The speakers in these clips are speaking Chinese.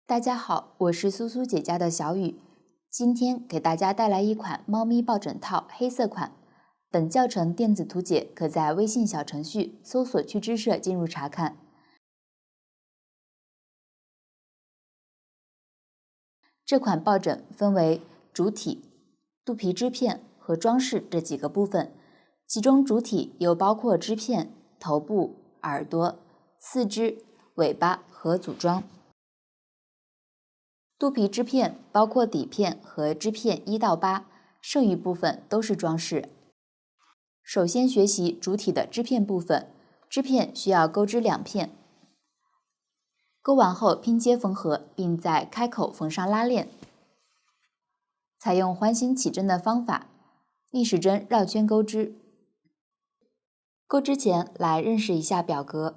大家好，我是苏苏姐家的小雨，今天给大家带来一款猫咪抱枕套黑色款。本教程电子图解可在微信小程序搜索趣知社进入查看。这款抱枕分为主体、肚皮织片和装饰这几个部分，其中主体又包括织片、头部、耳朵、四肢、尾巴和组装。肚皮织片包括底片和织片1到8，剩余部分都是装饰。首先学习主体的织片部分，织片需要钩织2片，钩完后拼接缝合，并在开口缝上拉链。采用环形起针的方法，逆时针绕圈钩织。钩织前来认识一下表格，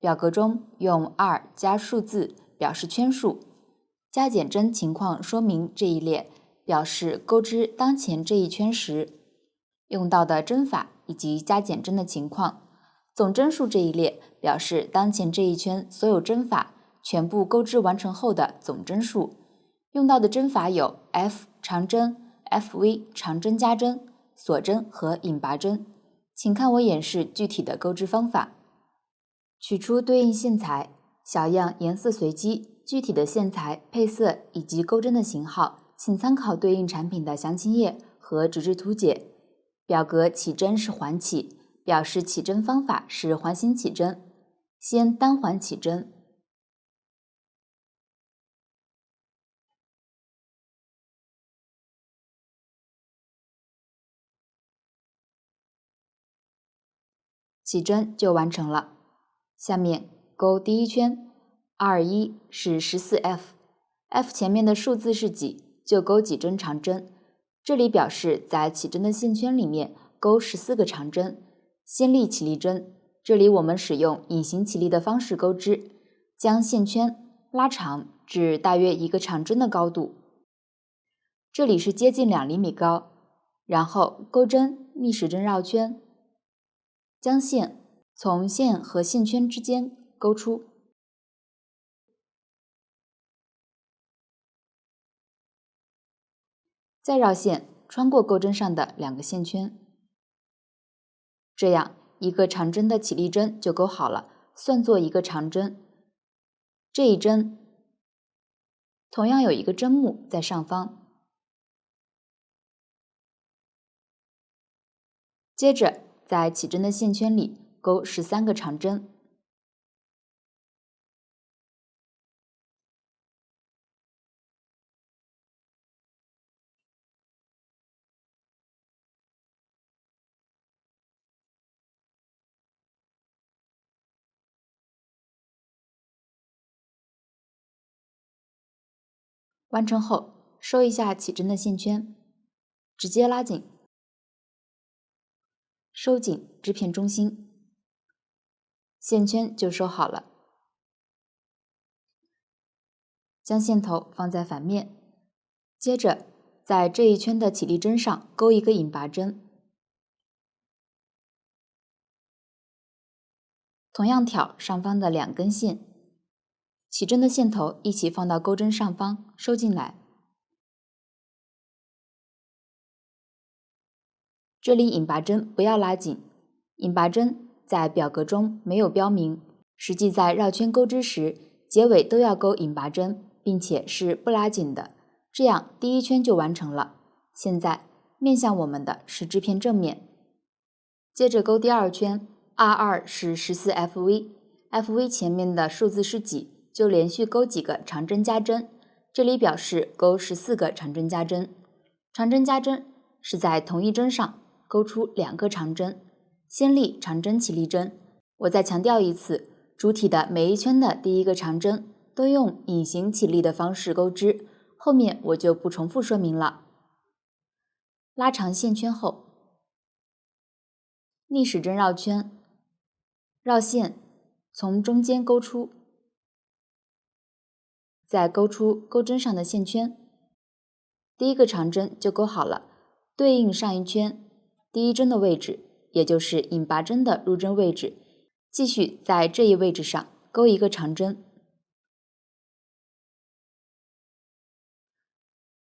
表格中用2加数字表示圈数。加减针情况说明这一列表示钩织当前这一圈时用到的针法以及加减针的情况。总针数这一列表示当前这一圈所有针法全部钩织完成后的总针数。用到的针法有 F 长针、FV 长针加针、锁针和引拔针。请看我演示具体的钩织方法。取出对应线材，小样颜色随机。具体的线材、配色以及钩针的型号，请参考对应产品的详情页和纸质图解。表格起针是环起，表示起针方法是环形起针。先单环起针，起针就完成了。下面钩第一圈，21是14F，F 前面的数字是几，就钩几针长针。这里表示在起针的线圈里面钩14个长针。先立起立针，这里我们使用隐形起立的方式钩织，将线圈拉长至大约1个长针的高度，这里是接近2厘米高。然后钩针逆时针绕圈，将线从线和线圈之间勾出。再绕线穿过钩针上的2个线圈，这样1个长针的起立针就钩好了，算作1个长针。这一针同样有1个针目在上方。接着在起针的线圈里钩13个长针。完成后，收一下起针的线圈，直接拉紧，收紧织片中心，线圈就收好了。将线头放在反面，接着在这一圈的起立针上钩1个引拔针，同样挑上方的2根线，起针的线头一起放到钩针上方，收进来。这里引拔针不要拉紧，引拔针在表格中没有标明，实际在绕圈钩织时，结尾都要钩引拔针，并且是不拉紧的，这样第一圈就完成了。现在面向我们的是织片正面，接着钩第2圈，22是14FV，FV 前面的数字是几，就连续钩几个长针加针，这里表示钩14个长针加针。长针加针是在同一针上钩出2个长针，先立长针起立针。我再强调一次，主体的每一圈的第1个长针都用隐形起立的方式钩织，后面我就不重复说明了。拉长线圈后，逆时针绕圈，绕线从中间钩出，再钩出钩针上的线圈，第1个长针就钩好了，对应上一圈第1针的位置，也就是引拔针的入针位置，继续在这一位置上钩1个长针。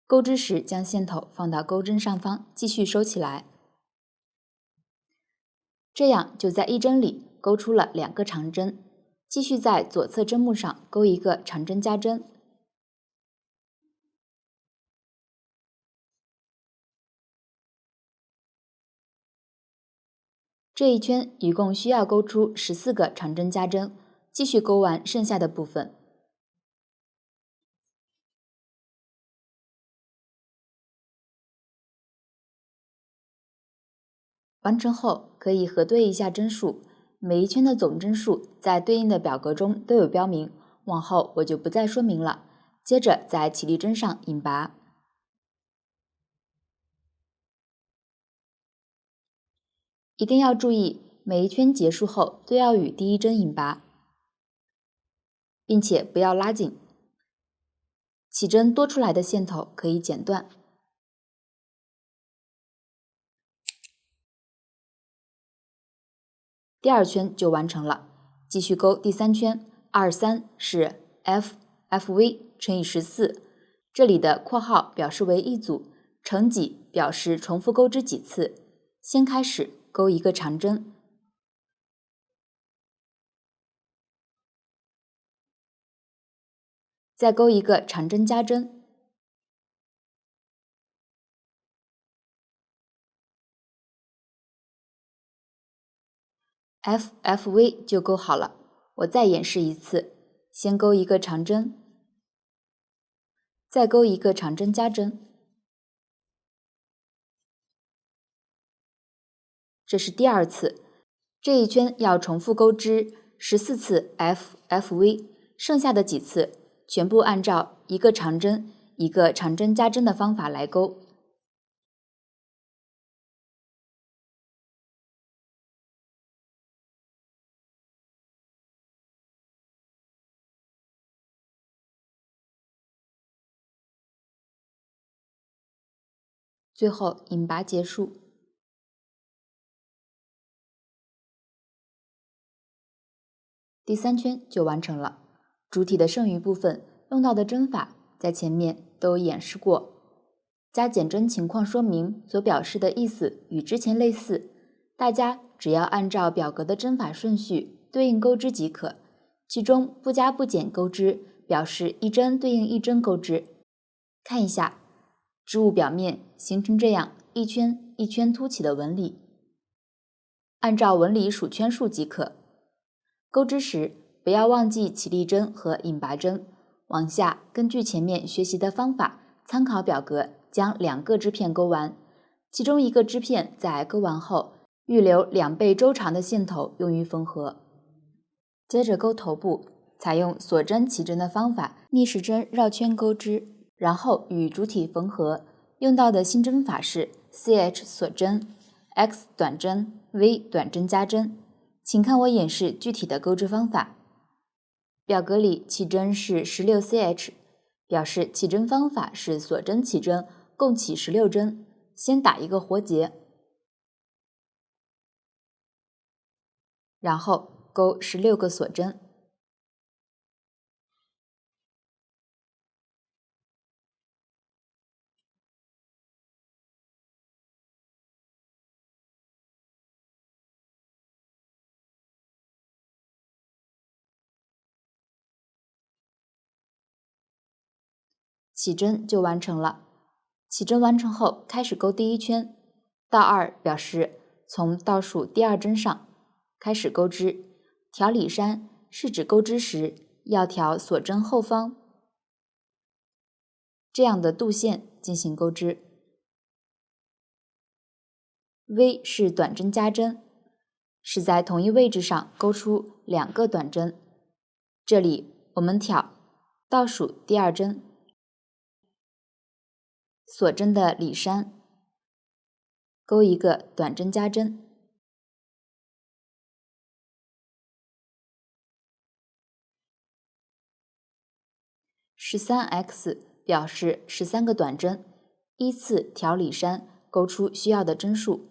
钩织时将线头放到钩针上方，继续收起来。这样就在一针里钩出了2个长针，继续在左侧针目上钩一个长针加针。这一圈一共需要钩出14个长针加针，继续钩完剩下的部分。完成后可以核对一下针数，每一圈的总针数在对应的表格中都有标明，往后我就不再说明了。接着在起立针上引拔，一定要注意每一圈结束后都要与第一针引拔，并且不要拉紧。起针多出来的线头可以剪断。第2圈就完成了，继续钩第3圈，23是 FFV 乘以14，这里的括号表示为一组，乘几表示重复钩织几次。先开始钩一个长针，再钩一个长针加针，FFV 就钩好了。我再演示一次，先钩一个长针，再钩一个长针加针，这是第2次。这一圈要重复钩织14次 FFV， 剩下的几次全部按照一个长针一个长针加针的方法来钩。最后引拔结束。第3圈就完成了，主体的剩余部分用到的针法在前面都演示过，加减针情况说明所表示的意思与之前类似，大家只要按照表格的针法顺序对应钩织即可，其中不加不减钩织表示一针对应一针钩织。看一下织物表面形成这样一圈一圈凸起的纹理，按照纹理数圈数即可。钩织时不要忘记起立针和引拔针，往下根据前面学习的方法，参考表格将2个织片钩完，其中一个织片在钩完后预留2倍周长的线头用于缝合。接着钩头部，采用锁针起针的方法，逆时针绕圈钩织，然后与主体缝合。用到的新针法是 CH 锁针、X 短针、V 短针加针。请看我演示具体的钩织方法。表格里起针是 16CH， 表示起针方法是锁针起针，共起16针。先打一个活结，然后钩16个锁针。起针就完成了。起针完成后，开始钩第1圈，倒2表示从倒数第2针上开始钩织。调里山是指钩织时要调锁针后方这样的度线进行钩织。V 是短针加针，是在同一位置上钩出2个短针。这里我们挑倒数第2针，锁针的里山，钩一个短针加针。13X 表示13个短针，依次调里山，钩出需要的针数。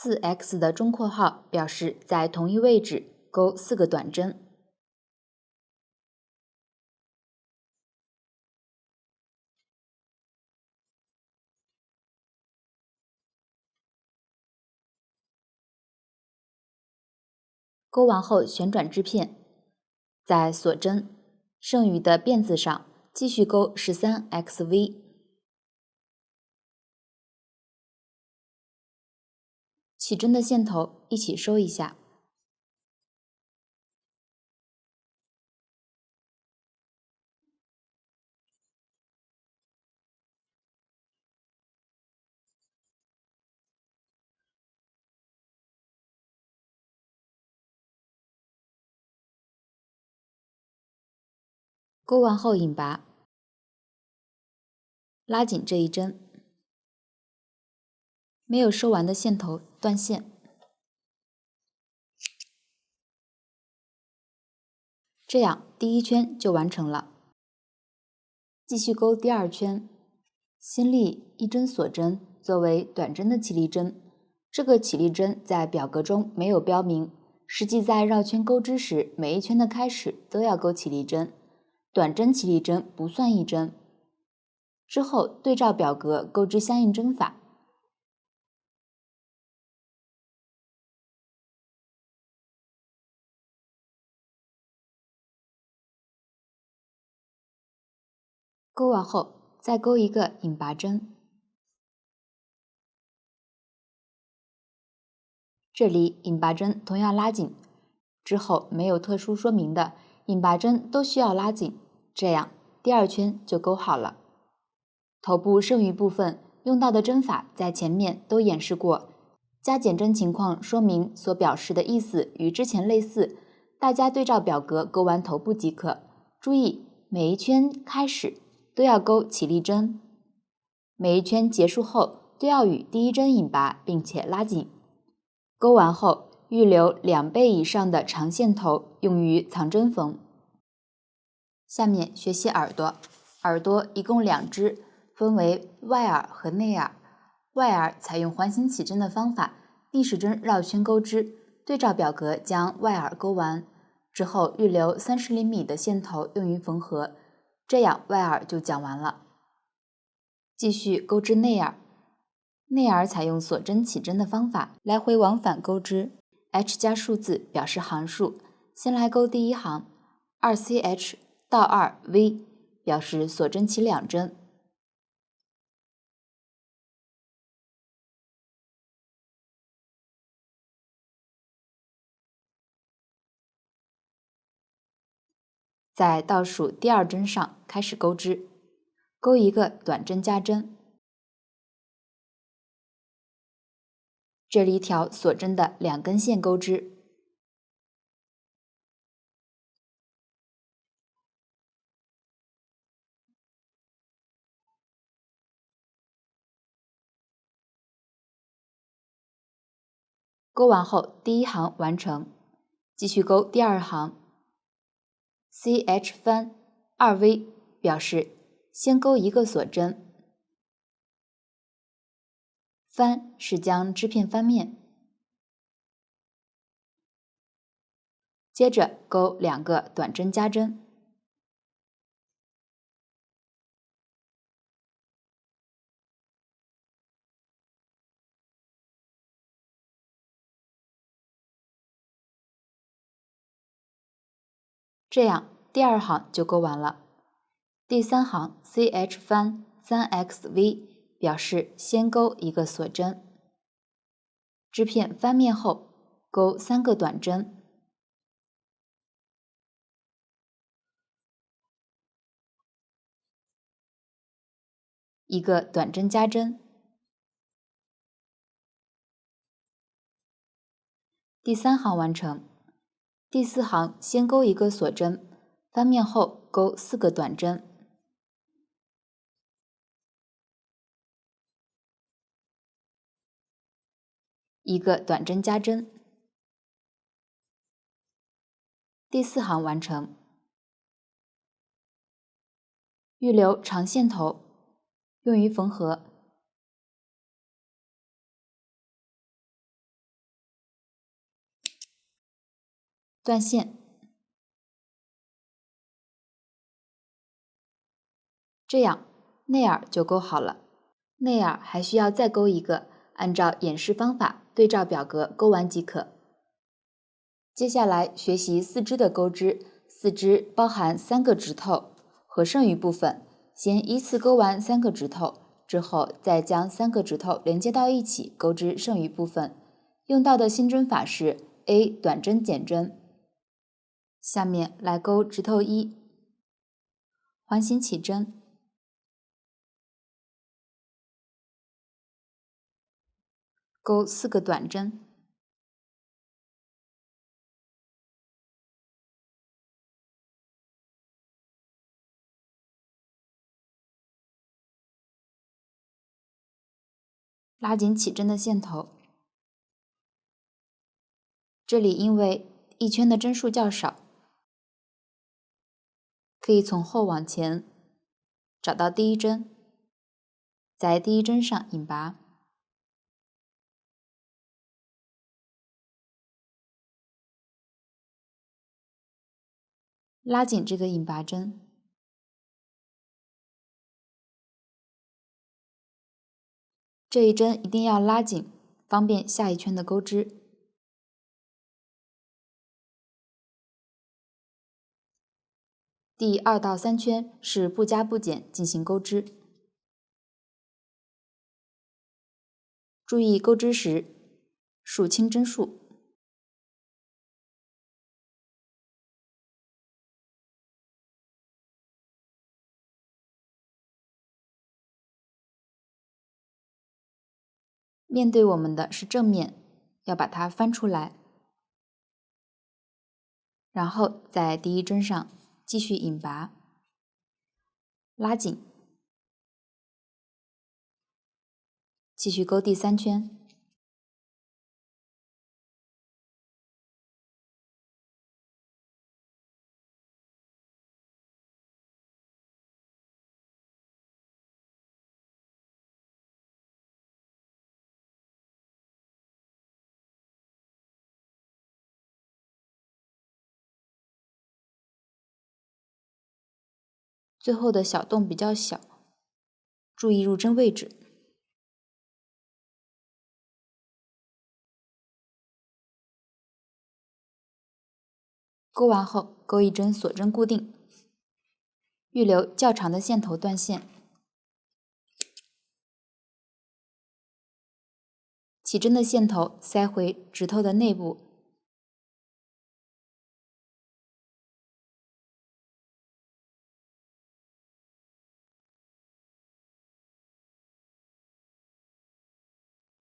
4x 的中括号表示在同一位置勾4个短针。勾完后旋转织片，在锁针剩余的辫子上继续勾13xv， 起针的线头一起收一下。勾完后引拔，拉紧这一针，没有收完的线头断线。这样第一圈就完成了。继续勾第二圈，新立一针锁针作为短针的起立针，这个起立针在表格中没有标明，实际在绕圈钩织时，每一圈的开始都要勾起立针，短针起立针不算一针。之后对照表格钩织相应针法。勾完后再勾一个引拔针，这里引拔针同样拉紧，之后没有特殊说明的引拔针都需要拉紧，这样第二圈就勾好了。头部剩余部分用到的针法在前面都演示过，加减针情况说明所表示的意思与之前类似，大家对照表格勾完头部即可。注意每一圈开始都要勾起立针，每一圈结束后都要与第一针引拔并且拉紧。勾完后预留2倍以上的长线头用于藏针缝。下面学习耳朵，耳朵一共2只，分为外耳和内耳。外耳采用环形起针的方法，逆时针绕圈钩织，对照表格将外耳勾完之后，预留30厘米的线头用于缝合，这样外耳就讲完了。继续钩织内耳，内耳采用锁针起针的方法，来回往返钩织。H 加数字表示行数，先来勾第一行，2ch 到2v 表示锁针起2针。在倒数第2针上开始钩织，钩一个短针加针，这里一条锁针的2根线钩织，钩完后第一行完成，继续钩第2行 ，ch 翻 2v 表示先钩一个锁针，翻是将织片翻面，接着钩2个短针加针，这样第2行就钩完了。第3行 ch 翻 3xv 表示先钩一个锁针，织片翻面后钩3个短针，一个短针加针。第3行完成。第4行先钩一个锁针，翻面后钩4个短针，一个短针加针。第4行完成。预留长线头用于缝合。断线。这样内耳就勾好了。内耳还需要再勾一个，按照演示方法对照表格勾完即可。接下来学习四肢的勾织，四肢包含3个指头和剩余部分，先依次勾完3个指头，之后再将3个指头连接到一起勾织剩余部分。用到的新针法是 A 短针剪针。下面来勾指头1，环形起针，勾4个短针，拉紧起针的线头。这里因为一圈的针数较少，可以从后往前找到第一针，在第一针上引拔，拉紧这个引拔针，这一针一定要拉紧，方便下一圈的钩织。第2到3圈是不加不减进行钩织。注意钩织时数清针数。面对我们的是正面，要把它翻出来，然后在第一针上继续引拔，拉紧，继续钩第3圈。最后的小洞比较小，注意入针位置。钩完后，钩一针锁针固定，预留较长的线头断线。起针的线头塞回指头的内部，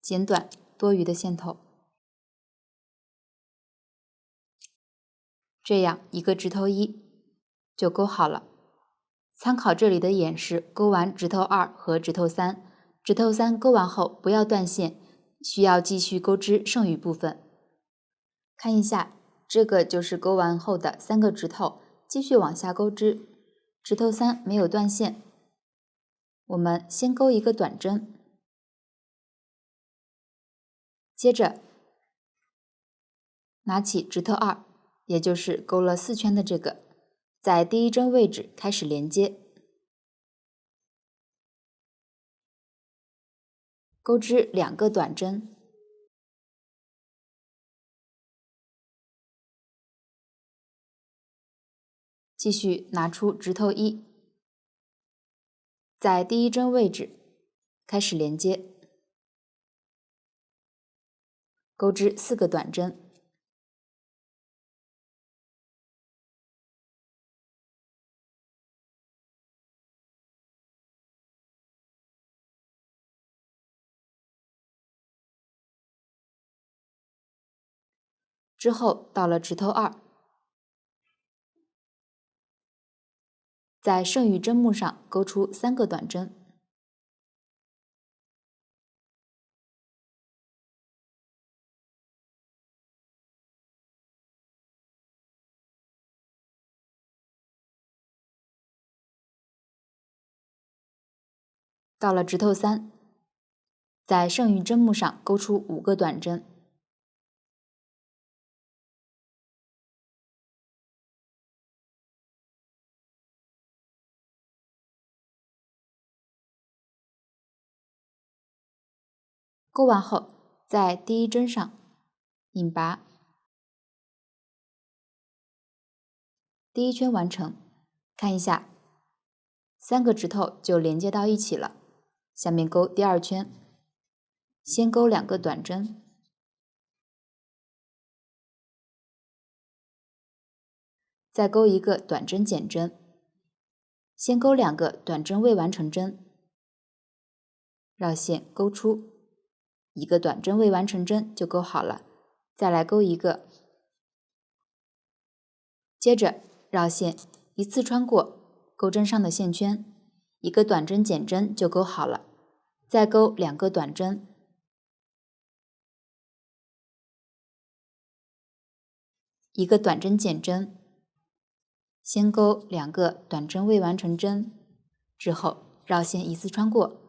剪短多余的线头。这样一个指头1就钩好了。参考这里的演示，钩完指头2和指头3，指头3钩完后不要断线，需要继续钩织剩余部分。看一下，这个就是钩完后的3个指头，继续往下钩织。指头3没有断线，我们先钩一个短针，接着拿起指头2，也就是钩了4圈的这个，在第一针位置开始连接，钩织2个短针，继续拿出指头1，在第一针位置开始连接，钩织4个短针，之后到了指头2，在剩余针目上钩出3个短针，到了指头3，在剩余针目上钩出5个短针，钩完后，在第一针上引拔，第一圈完成。看一下，3个指头就连接到一起了。下面钩第二圈，先钩2个短针，再钩1个短针减针，先钩2个短针未完成针，绕线钩出1个短针未完成针就钩好了，再来钩1个，接着绕线一次穿过钩针上的线圈，1个短针减针就钩好了，再钩2个短针，一个短针减针，先钩2个短针未完成针，之后绕线一次穿过，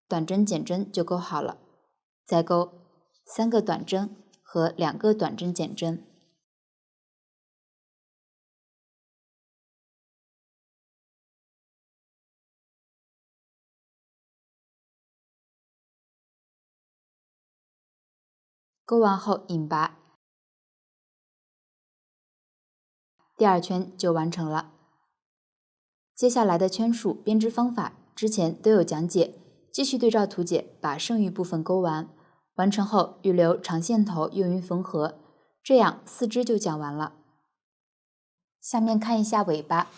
短针减针就钩好了，再钩3个短针和2个短针减针。钩完后引拔，第2圈就完成了。接下来的圈数编织方法之前都有讲解，继续对照图解把剩余部分钩完，完成后预留长线头用于缝合，这样4只就讲完了。下面看一下尾巴，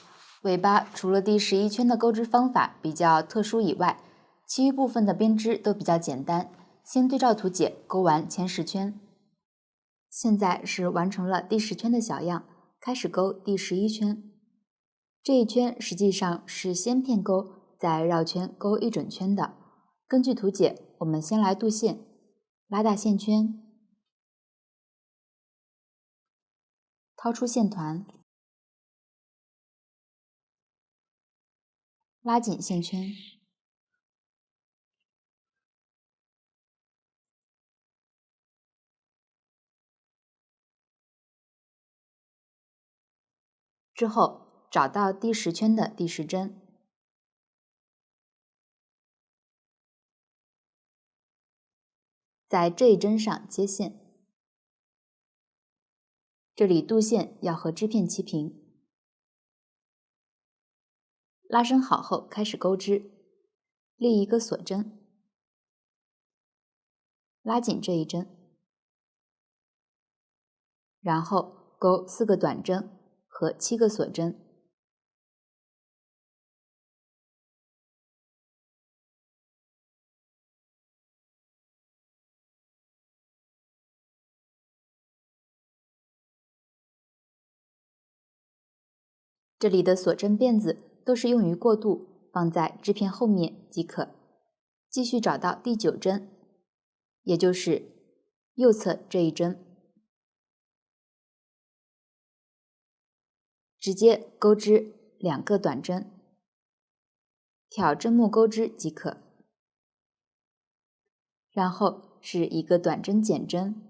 尾巴除了第11圈的钩织方法比较特殊以外，其余部分的编织都比较简单。先对照图解钩完前10圈，现在是完成了第10圈的小样，开始钩第11圈。这一圈实际上是先片钩，再绕圈钩一整圈的。根据图解，我们先来镀线，拉大线圈，掏出线团，拉紧线圈，之后找到第10圈的第10针，在这一针上接线，这里镀线要和织片齐平。拉伸好后开始钩织，立一个锁针，拉紧这一针，然后钩4个短针和7个锁针。这里的锁针辫子都是用于过渡，放在织片后面即可。继续找到第9针，也就是右侧这一针，直接钩织2个短针，挑针目钩织即可。然后是1个短针减针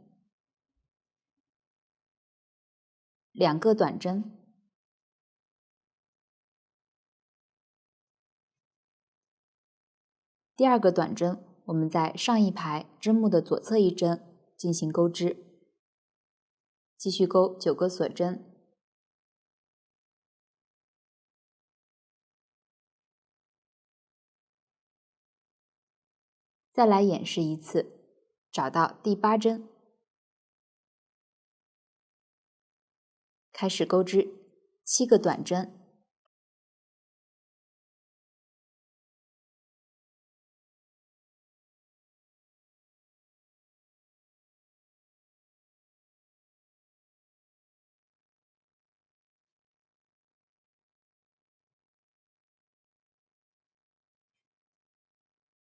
，2个短针，第2个短针，我们在上一排针目的左侧一针进行钩织，继续钩9个锁针，再来演示一次，找到第8针，开始钩织7个短针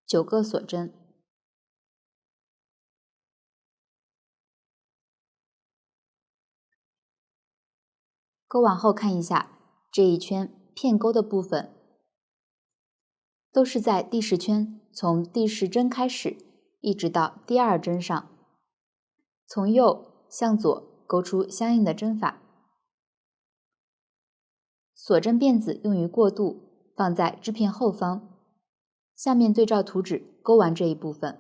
，9个锁针。钩完后看一下这一圈片钩的部分，都是在第10圈从第10针开始，一直到第2针上，从右向左钩出相应的针法。锁针辫子用于过渡，放在织片后方。下面对照图纸钩完这一部分。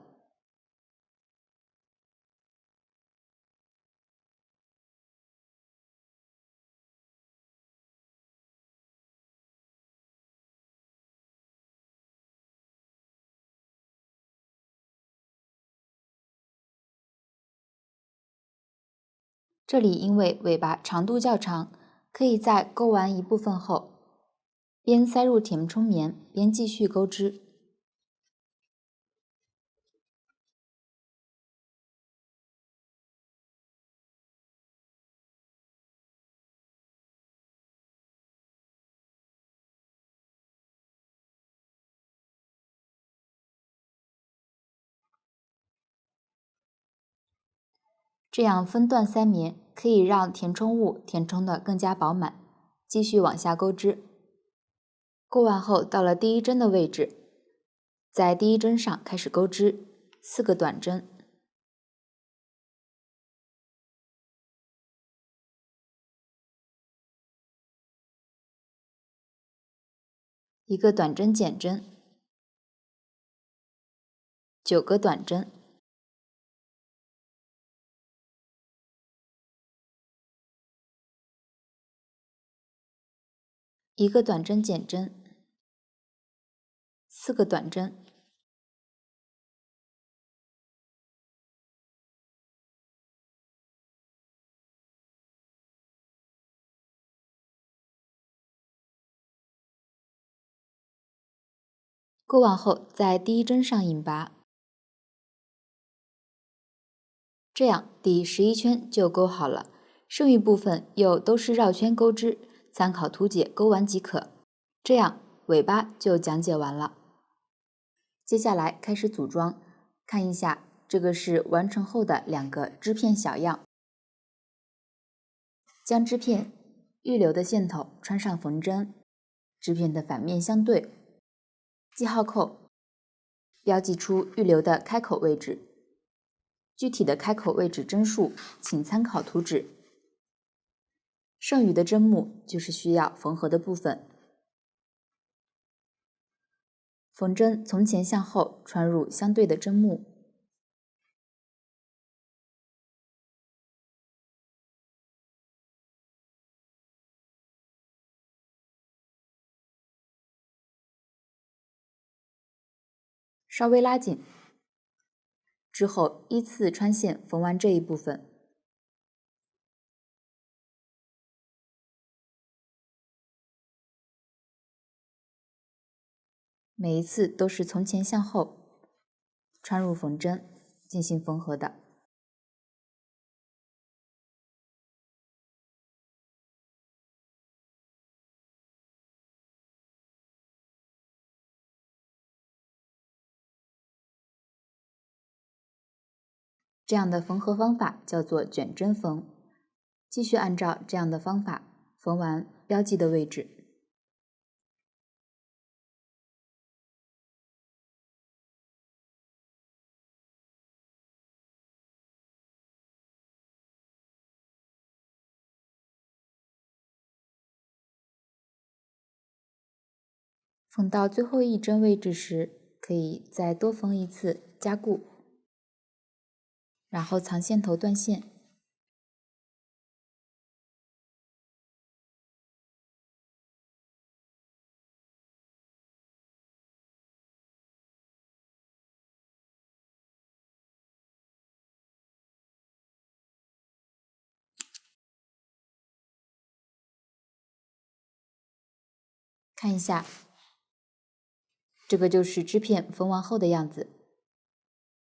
这里因为尾巴长度较长，可以在钩完一部分后，边塞入填充棉边继续钩织。这样分段塞棉可以让填充物填充的更加饱满。继续往下钩织，钩完后到了第一针的位置，在第一针上开始钩织4个短针，一个短针减针，9个短针，一个短针减针，4个短针，钩完后在第一针上引拔，这样第11圈就钩好了，剩余部分又都是绕圈钩织，参考图解钩完即可。这样尾巴就讲解完了。接下来开始组装，看一下这个是完成后的2个织片小样。将织片预留的线头穿上缝针，织片的反面相对，记号扣，标记出预留的开口位置。具体的开口位置针数请参考图纸。剩余的针目就是需要缝合的部分。缝针从前向后穿入相对的针目，稍微拉紧，之后依次穿线缝完这一部分。每一次都是从前向后穿入缝针进行缝合的。这样的缝合方法叫做卷针缝。继续按照这样的方法缝完标记的位置。缝到最后一针位置时，可以再多缝一次加固，然后藏线头断线。看一下，这个就是织片缝完后的样子。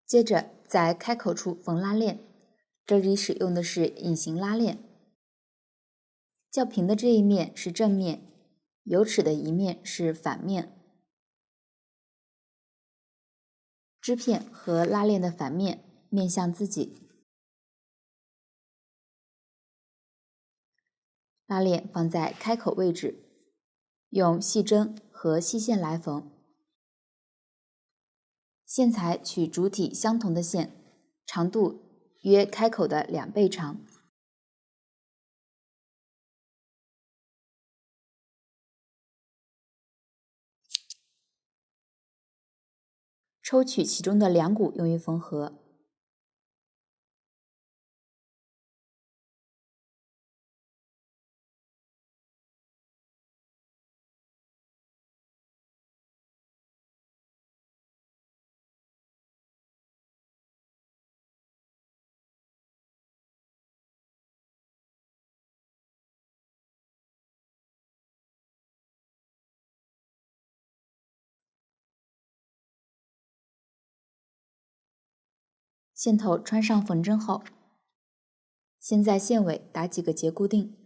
接着在开口处缝拉链，这里使用的是隐形拉链。较平的这一面是正面，有齿的一面是反面。织片和拉链的反面面向自己。拉链放在开口位置，用细针和细线来缝。线材取主体相同的线，长度约开口的2倍长。抽取其中的2股用于缝合。线头穿上缝针后，先在线尾打几个结固定。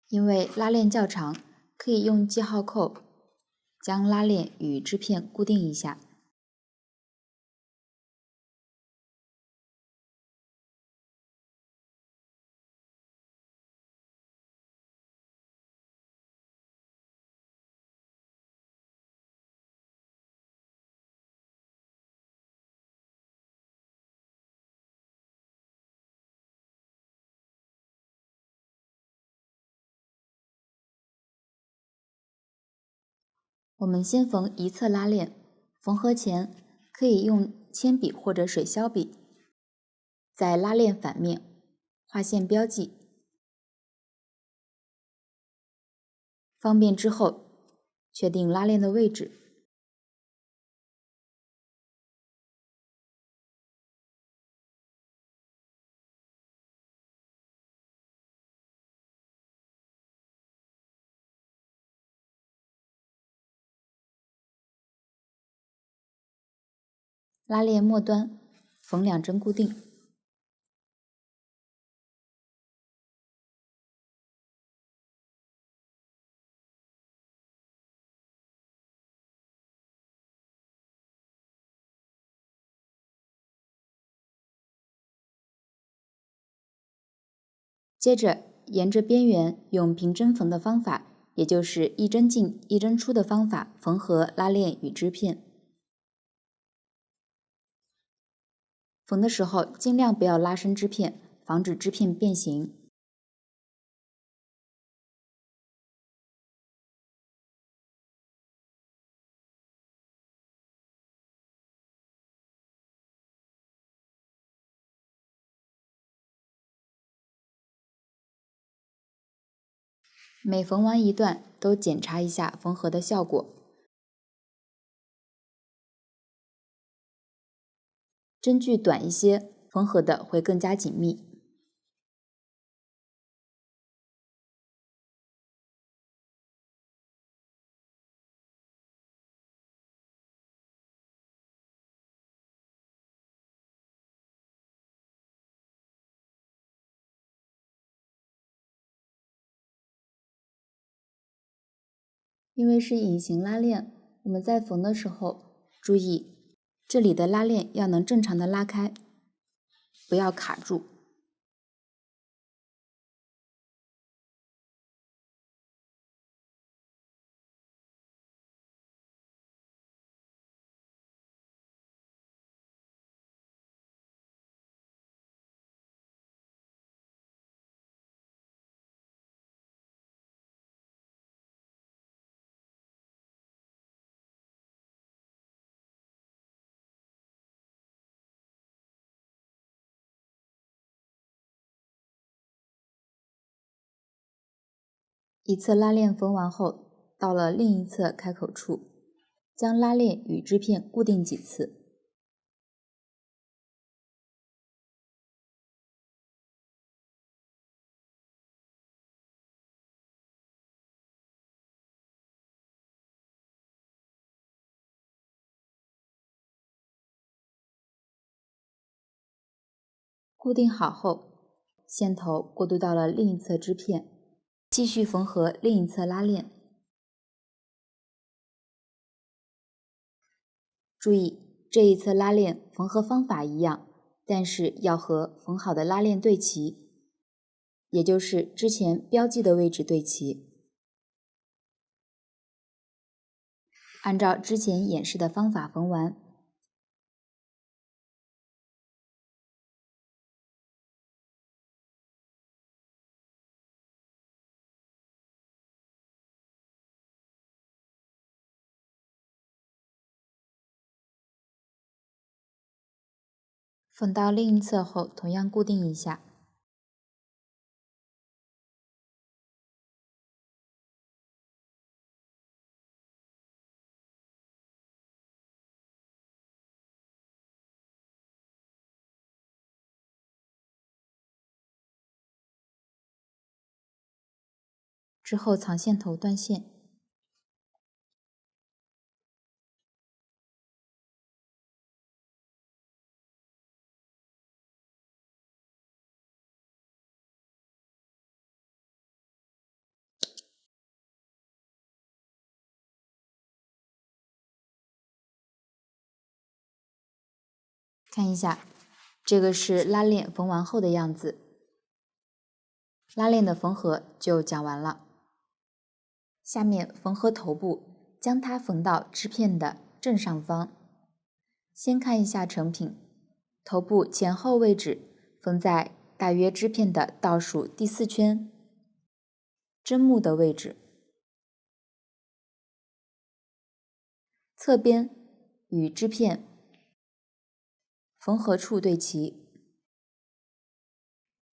因为拉链较长，可以用记号扣将拉链与织片固定一下。我们先缝一侧拉链，缝合前可以用铅笔或者水削笔在拉链反面画线标记，方便之后确定拉链的位置。拉链末端缝2针固定。接着沿着边缘用平针缝的方法，也就是一针进一针出的方法缝合拉链与织片。缝的时候尽量不要拉伸织片，防止织片变形。每缝完一段都检查一下缝合的效果，针距短一些，缝合的会更加紧密。因为是隐形拉链，我们在缝的时候注意这里的拉链要能正常的拉开，不要卡住。一侧拉链缝完后，到了另一侧开口处，将拉链与织片固定几次。固定好后，线头过渡到了另一侧织片，继续缝合另一侧拉链。注意，这一侧拉链缝合方法一样，但是要和缝好的拉链对齐，也就是之前标记的位置对齐。按照之前演示的方法缝完。缝到另一侧后，同样固定一下。之后藏线头断线。看一下，这个是拉链缝完后的样子。拉链的缝合就讲完了。下面缝合头部，将它缝到织片的正上方。先看一下成品，头部前后位置缝在大约织片的倒数第4圈，针目的位置，侧边与织片缝合处对齐。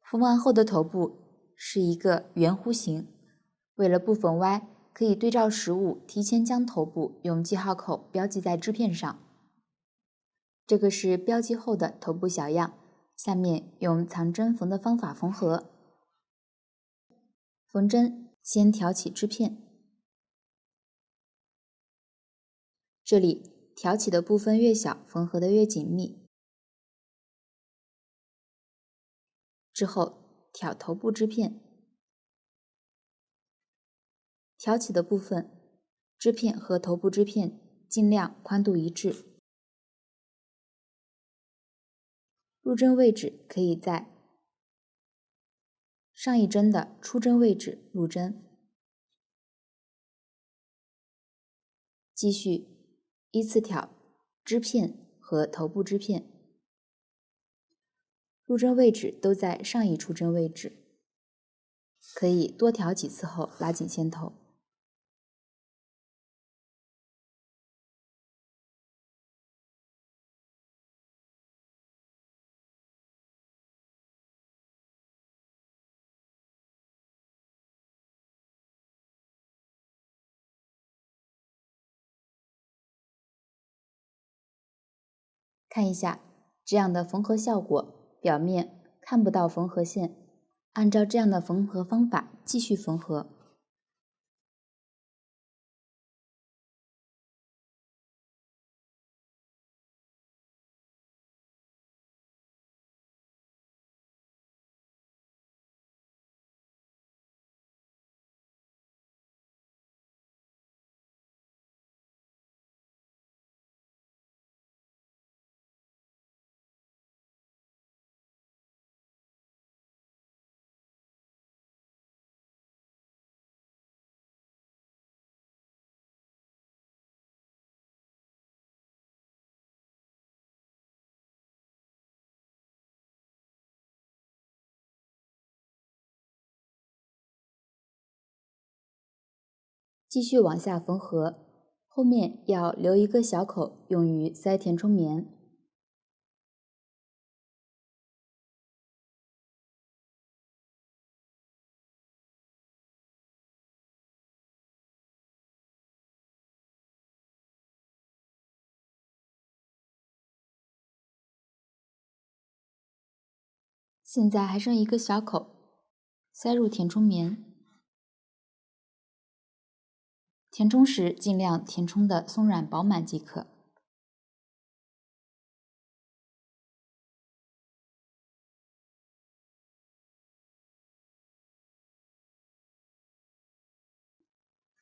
缝完后的头部是一个圆弧形，为了不缝歪，可以对照实物提前将头部用记号口标记在织片上。这个是标记后的头部小样，下面用藏针缝的方法缝合。缝针先挑起织片，这里挑起的部分越小，缝合的越紧密。之后挑头部织片，挑起的部分，织片和头部织片尽量宽度一致。入针位置可以在上一针的出针位置入针。继续依次挑织片和头部织片，入针位置都在上一出针位置，可以多挑几次后拉紧线头。看一下这样的缝合效果，表面看不到缝合线，按照这样的缝合方法继续缝合。继续往下缝合，后面要留一个小口用于塞填充棉。现在还剩一个小口，塞入填充棉。填充时尽量填充的松软饱满即可。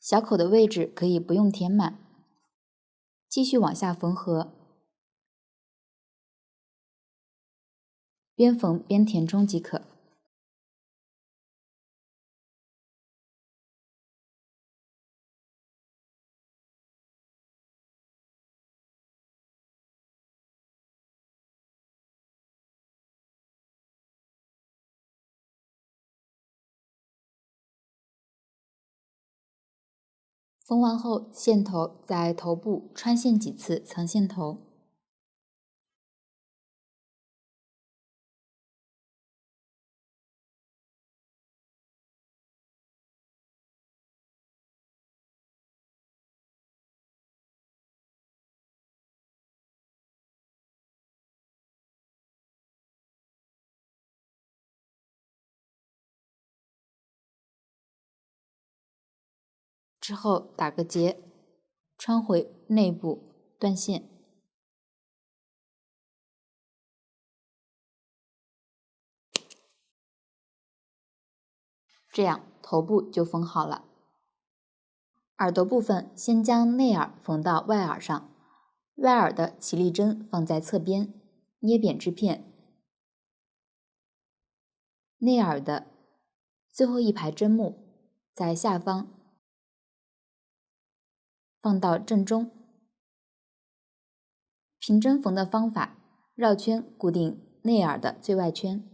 小口的位置可以不用填满，继续往下缝合，边缝边填充即可。缝完后，线头在头部穿线几次藏线头。之后打个结，穿回内部断线。这样头部就缝好了。耳朵部分，先将内耳缝到外耳上，外耳的起立针放在侧边，捏扁织片。内耳的最后一排针目在下方，放到正中。平针缝的方法，绕圈固定内耳的最外圈。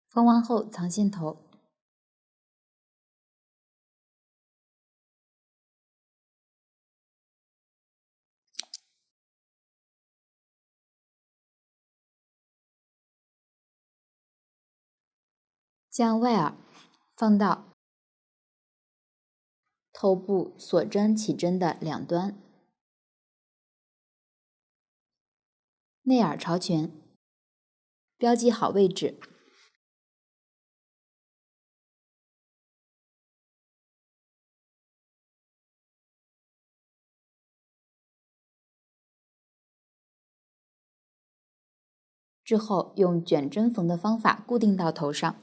缝完后藏线头，将外耳放到头部锁针起针的两端，内耳朝前，标记好位置。之后用卷针缝的方法固定到头上。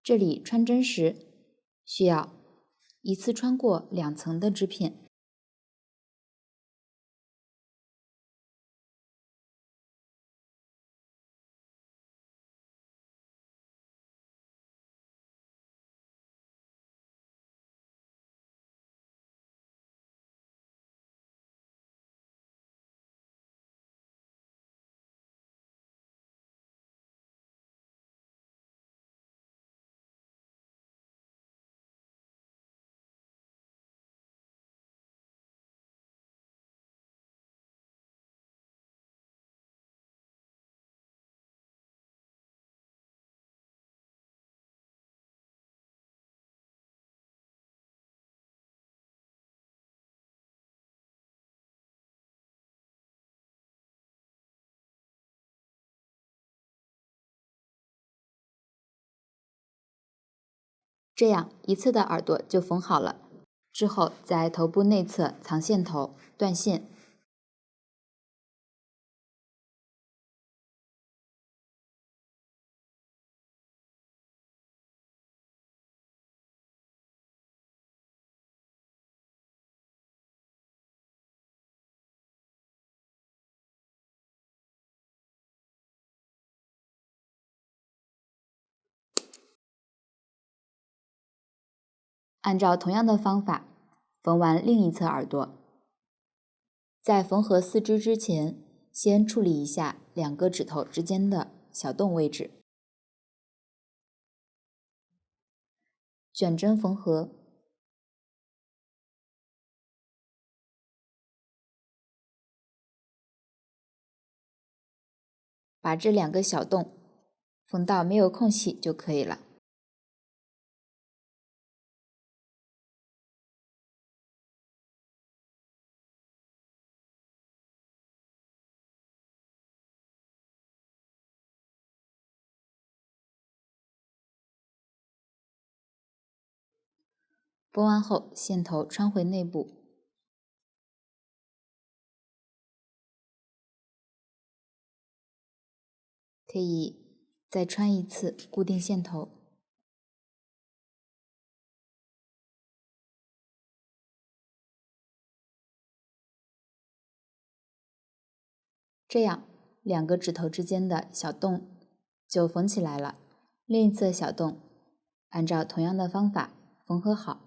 这里穿针时需要一次穿过2层的织片。这样一侧的耳朵就缝好了。之后在头部内侧藏线头，断线。按照同样的方法缝完另一侧耳朵。在缝合四肢之前，先处理一下2个指头之间的小洞位置。卷针缝合，把这2个小洞缝到没有空隙就可以了。缝完后，线头穿回内部。可以再穿一次固定线头。这样2个指头之间的小洞就缝起来了，另一侧小洞按照同样的方法缝合好。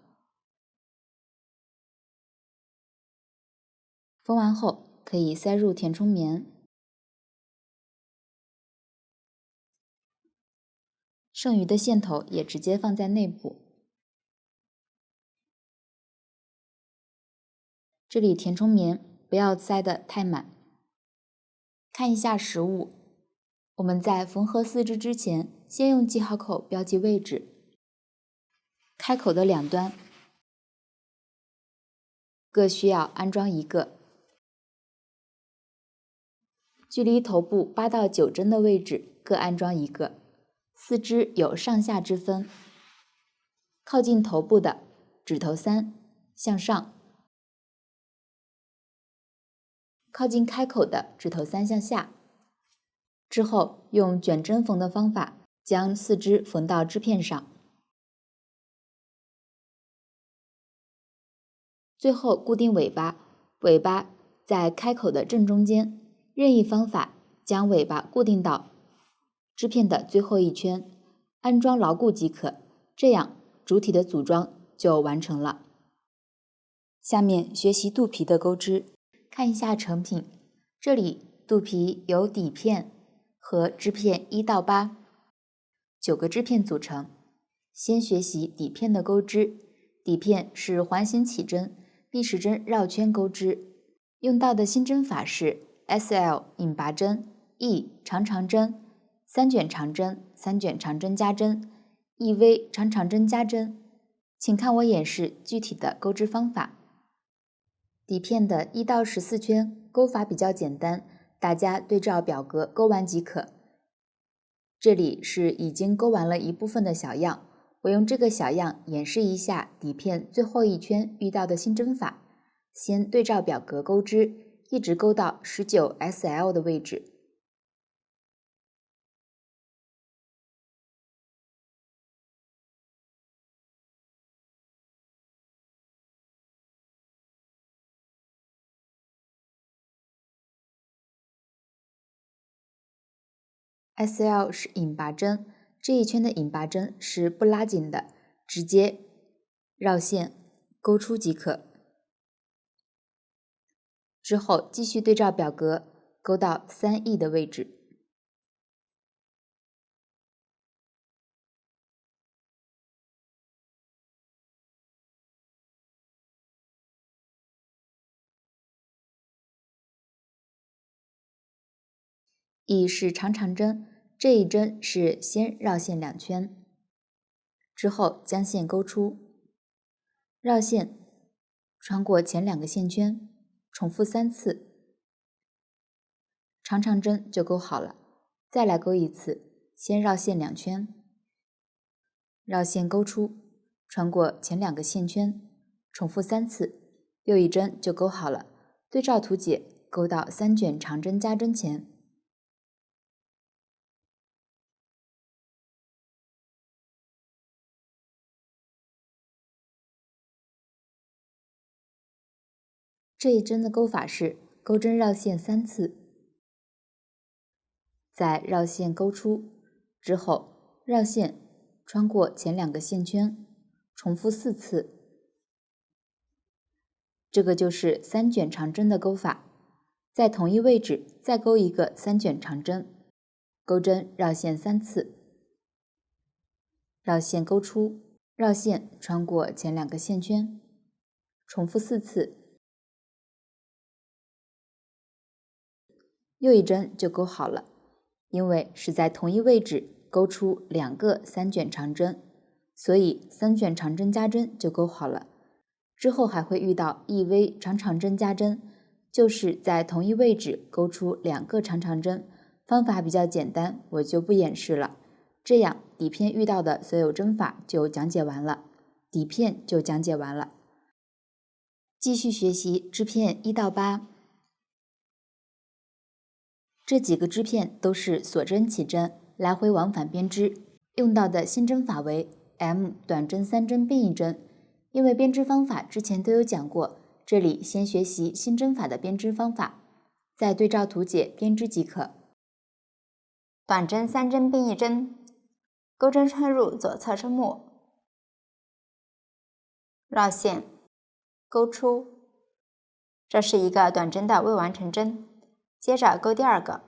缝完后可以塞入填充棉，剩余的线头也直接放在内部。这里填充棉不要塞得太满。看一下实物，我们在缝合四肢之前，先用记号口标记位置，开口的两端各需要安装一个，距离头部8到9针的位置各安装一个。四肢有上下之分，靠近头部的指头3向上，靠近开口的指头3向下。之后用卷针缝的方法将四肢缝到织片上。最后固定尾巴，尾巴在开口的正中间，任意方法将尾巴固定到织片的最后一圈，安装牢固即可。这样主体的组装就完成了。下面学习肚皮的钩织，看一下成品。这里肚皮由底片和织片1到8 9个织片组成。先学习底片的钩织，底片是环形起针，立式针绕圈钩织。用到的新针法是 SL 引拔针、E 长长针、3卷长针、3卷长针加针、EV 长长针加针。请看我演示具体的钩织方法。底片的1到14圈钩法比较简单，大家对照表格钩完即可。这里是已经钩完了一部分的小样，我用这个小样演示一下底片最后一圈遇到的新针法。先对照表格钩织，一直钩到19 SL 的位置。SL 是引拔针，这一圈的引拔针是不拉紧的，直接绕线钩出即可。之后继续对照表格钩到3E 的位置。E 是长长针，这一针是先绕线2圈，之后将线钩出，绕线穿过前2个线圈，重复3次，长长针就钩好了。再来钩一次，先绕线2圈，绕线钩出，穿过前2个线圈，重复3次，又一针就钩好了。对照图解，钩到3卷长针加针前。这一针的钩法是钩针绕线3次，再绕线钩出，之后绕线穿过前2个线圈，重复4次。这个就是3卷长针的钩法。在同一位置再钩一个3卷长针，钩针绕线3次，绕线钩出，绕线穿过前2个线圈，重复4次，又一针就钩好了。因为是在同一位置钩出2个3卷长针，所以3卷长针加针就钩好了。之后还会遇到 EV 长长针加针，就是在同一位置钩出2个长长针，方法比较简单，我就不演示了。这样底片遇到的所有针法就讲解完了，底片就讲解完了。继续学习织片1到8。这几个织片都是锁针起针，来回往返编织，用到的新针法为 M 短针3针并一针。因为编织方法之前都有讲过，这里先学习新针法的编织方法，再对照图解编织即可。短针3针并一针，钩针穿入左侧针目，绕线，钩出。这是一个短针的未完成针，接着钩第二个，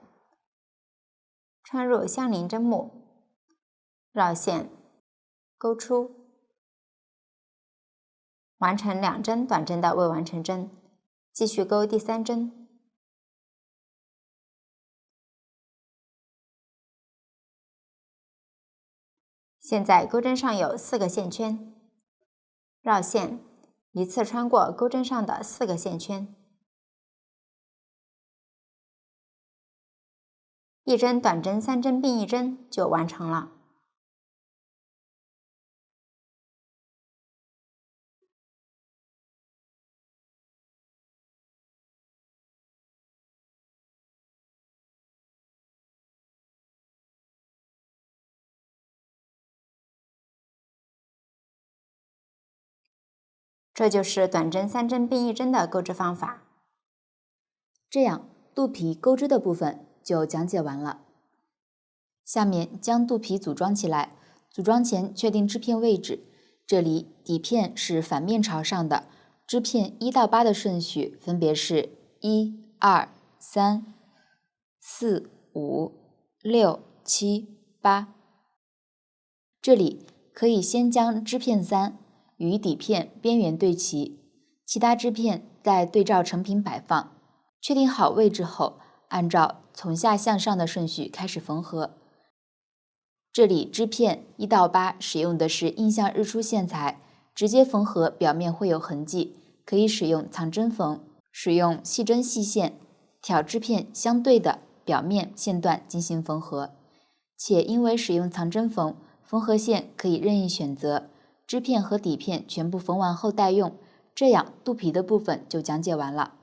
穿入相邻针目，绕线，钩出。完成2针短针的未完成针，继续钩第3针。现在钩针上有4个线圈，绕线，一次穿过钩针上的4个线圈。一针短针3针并一针就完成了。这就是短针3针并一针的钩织方法。这样，肚皮钩织的部分就讲解完了。下面将肚皮组装起来，组装前确定织片位置。这里底片是反面朝上的，织片1到8的顺序分别是1、2、3、4、5、6、7、8。这里可以先将织片3与底片边缘对齐，其他织片再对照成品摆放。确定好位置后，按照从下向上的顺序开始缝合。这里织片1到8使用的是印象日出线材，直接缝合表面会有痕迹，可以使用藏针缝，使用细针细线挑织片相对的表面线段进行缝合。且因为使用藏针缝，缝合线可以任意选择，织片和底片全部缝完后待用。这样肚皮的部分就讲解完了。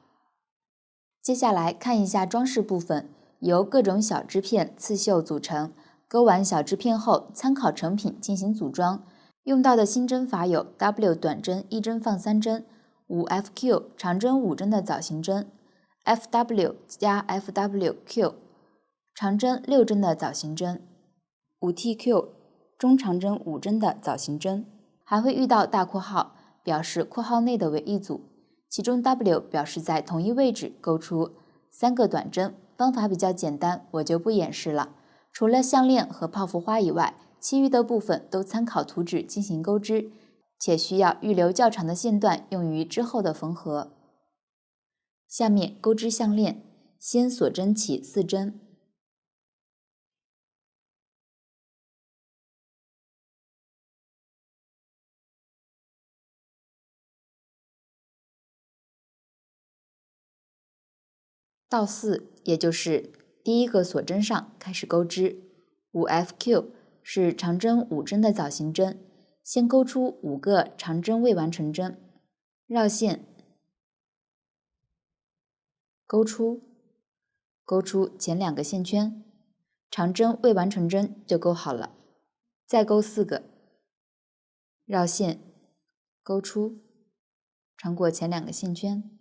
接下来看一下装饰部分，由各种小织片刺绣组成。钩完小织片后，参考成品进行组装。用到的新针法有 W 短针1针放3针、5FQ 长针5针的枣形针、FW 加 FWQ 长针6针的枣形针、5TQ 中长针5针的枣形针。还会遇到大括号，表示括号内的为一组，其中 W 表示在同一位置钩出3个短针。方法比较简单，我就不演示了。除了项链和泡芙花以外，其余的部分都参考图纸进行钩织，且需要预留较长的线段用于之后的缝合。下面钩织项链，先锁针起4针，到4，也就是第一个锁针上开始钩织。5FQ 是长针5针的枣形针，先钩出5个长针未完成针，绕线，钩出，钩出前2个线圈，长针未完成针就钩好了。再钩4个，绕线，钩出，穿过前2个线圈。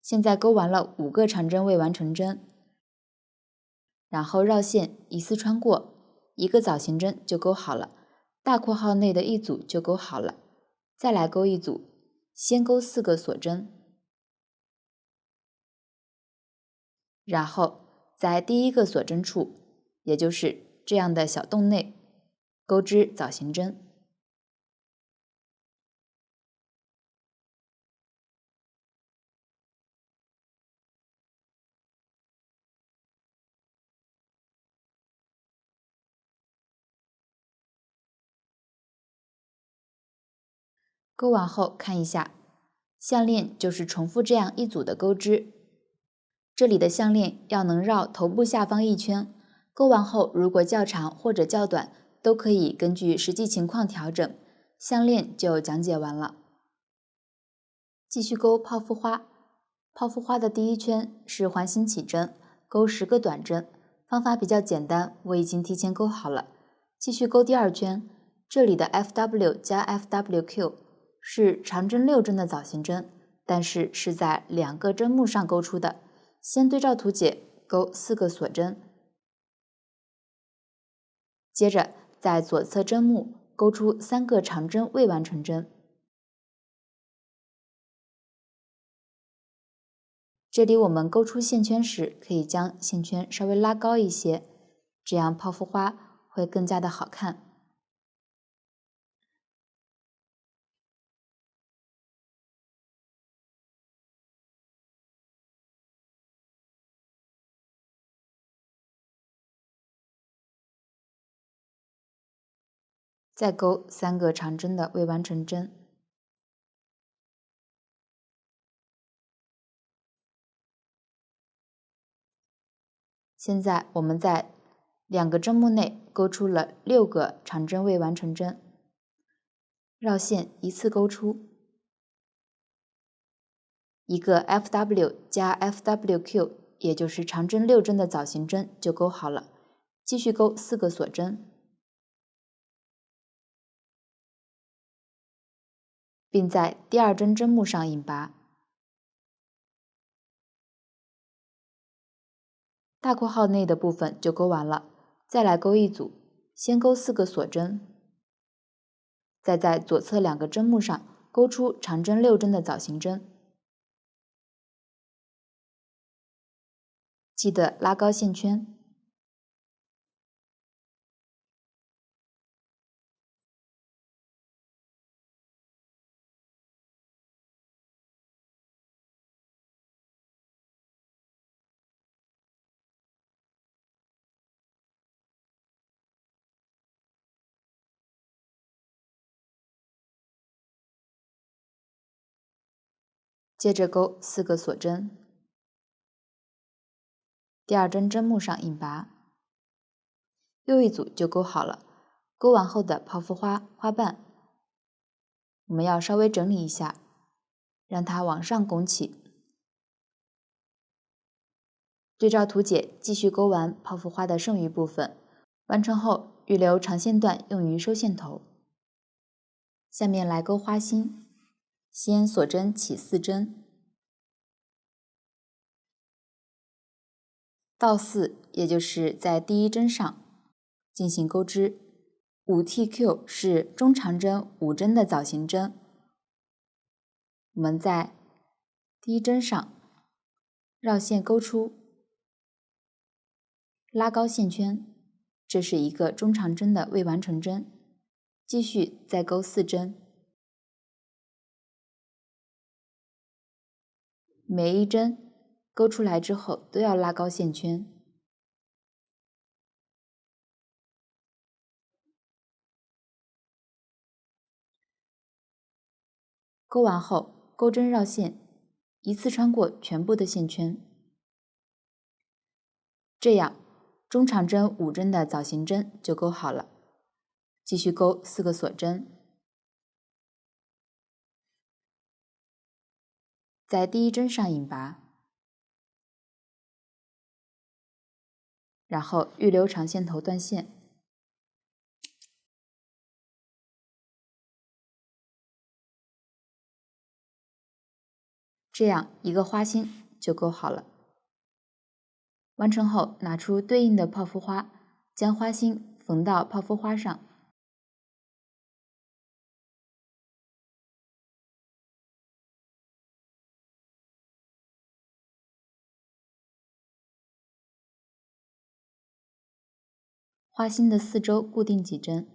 现在钩完了5个长针未完成针，然后绕线一次穿过1个枣形针就钩好了，大括号内的一组就钩好了。再来钩一组，先钩4个锁针，然后在第一个锁针处，也就是这样的小洞内钩织枣形针。钩完后看一下，项链就是重复这样一组的钩织。这里的项链要能绕头部下方1圈，钩完后如果较长或者较短，都可以根据实际情况调整。项链就讲解完了。继续钩泡芙花。泡芙花的第1圈是环形起针，钩10个短针，方法比较简单，我已经提前钩好了。继续钩第2圈，这里的 FW 加 FWQ 是长针6针的枣形针，但是是在2个针目上钩出的。先对照图解钩4个锁针，接着在左侧针目钩出3个长针未完成针。这里我们钩出线圈时，可以将线圈稍微拉高一些，这样泡芙花会更加的好看。再钩3个长针的未完成针。现在我们在2个针目内钩出了6个长针未完成针，绕线依次钩出一个 FW 加 FWQ， 也就是长针6针的枣形针就钩好了。继续钩4个锁针，并在第2针针目上引拔。大括号内的部分就钩完了，再来钩一组，先钩4个锁针，再在左侧2个针目上钩出长针6针的枣形针，记得拉高线圈。接着钩4个锁针，第2针针目上引拔，又一组就钩好了。钩完后的泡芙花花瓣，我们要稍微整理一下，让它往上拱起。对照图解继续钩完泡芙花的剩余部分，完成后预留长线段用于收线头。下面来钩花心，先锁针起4针，倒4，也就是在第1针上进行钩织。5TQ 是中长针5针的枣形针，我们在第1针上绕线钩出，拉高线圈，这是一个中长针的未完成针。继续再钩4针，每一针钩出来之后都要拉高线圈。钩完后，钩针绕线，一次穿过全部的线圈，这样中长针5针的枣形针就钩好了。继续钩4个锁针，在第1针上引拔，然后预留长线头断线。这样一个花心就钩好了。完成后，拿出对应的泡芙花，将花心缝到泡芙花上。花心的4周固定几针。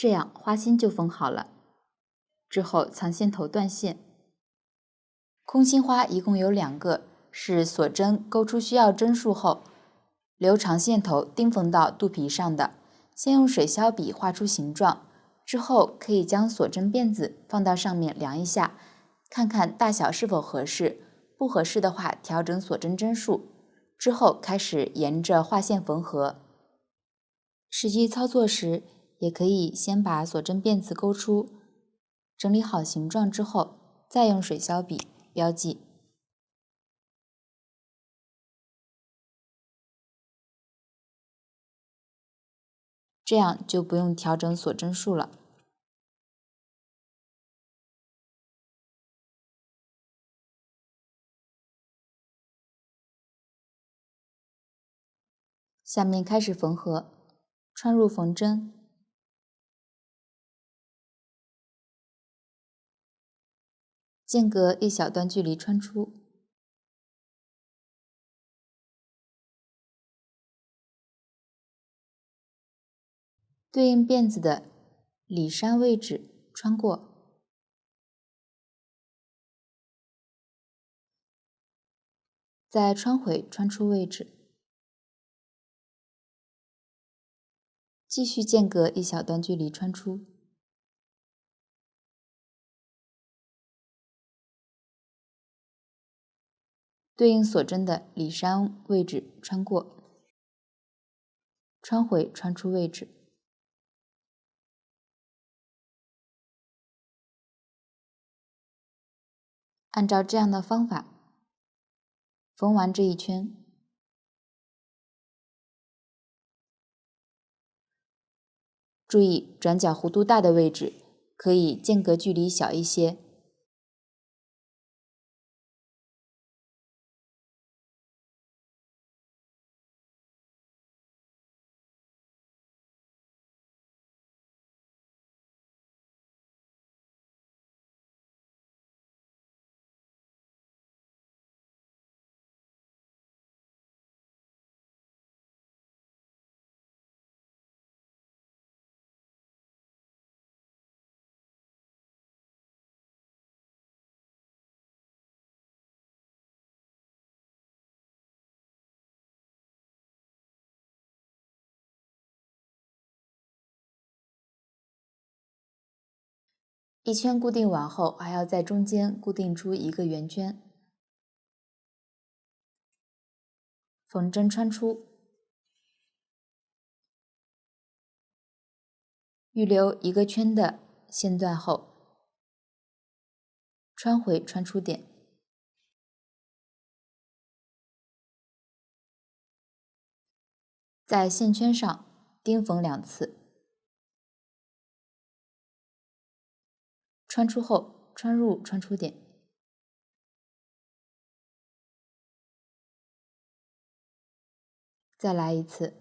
这样花心就缝好了。之后藏线头断线。空心花一共有2个，是锁针勾出需要针数后，留长线头钉缝到肚皮上的。先用水削笔画出形状，之后可以将锁针辫子放到上面量一下，看看大小是否合适，不合适的话调整锁针针数，之后开始沿着画线缝合。实际操作时，也可以先把锁针辫子勾出，整理好形状之后，再用水削笔标记。这样就不用调整锁针数了。下面开始缝合，穿入缝针，间隔一小段距离穿出，对应辫子的里山位置穿过，再穿回穿出位置，继续间隔一小段距离穿出，对应锁针的里山位置穿过，穿回穿出位置。按照这样的方法缝完这一圈。注意转角弧度大的位置可以间隔距离小一些。一圈固定完后，还要在中间固定出一个圆圈，缝针穿出，预留一个圈的线段后，穿回穿出点，在线圈上钉缝2次，穿出后穿入穿出点，再来一次。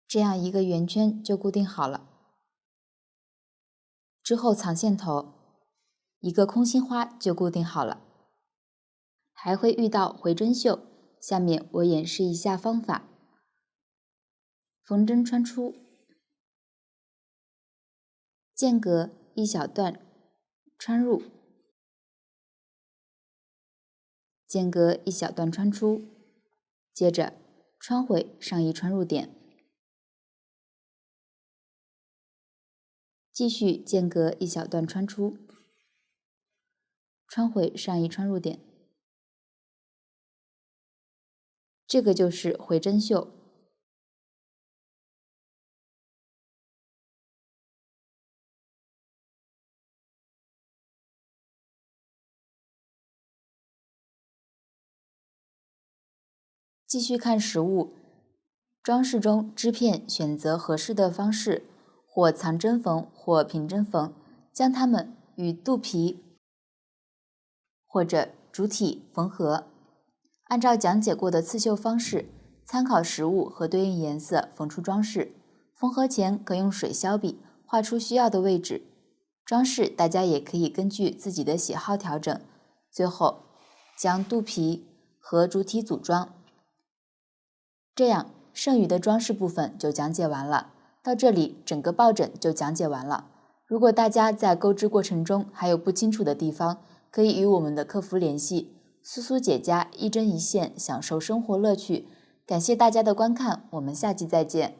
这样一个圆圈就固定好了。之后藏线头，一个空心花就固定好了。还会遇到回针绣，下面我演示一下方法。缝针穿出，间隔一小段穿入，间隔一小段穿出，接着穿回上一穿入点，继续间隔一小段穿出，穿回上一穿入点。这个就是回针绣。继续看实物，装饰中织片选择合适的方式，或藏针缝，或平针缝，将它们与肚皮或者主体缝合。按照讲解过的刺绣方式，参考实物和对应颜色缝出装饰。缝合前可用水削笔画出需要的位置。装饰大家也可以根据自己的喜好调整。最后，将肚皮和主体组装。这样，剩余的装饰部分就讲解完了。到这里，整个抱枕就讲解完了。如果大家在购置过程中还有不清楚的地方，可以与我们的客服联系。苏苏姐家一针一线，享受生活乐趣。感谢大家的观看，我们下期再见。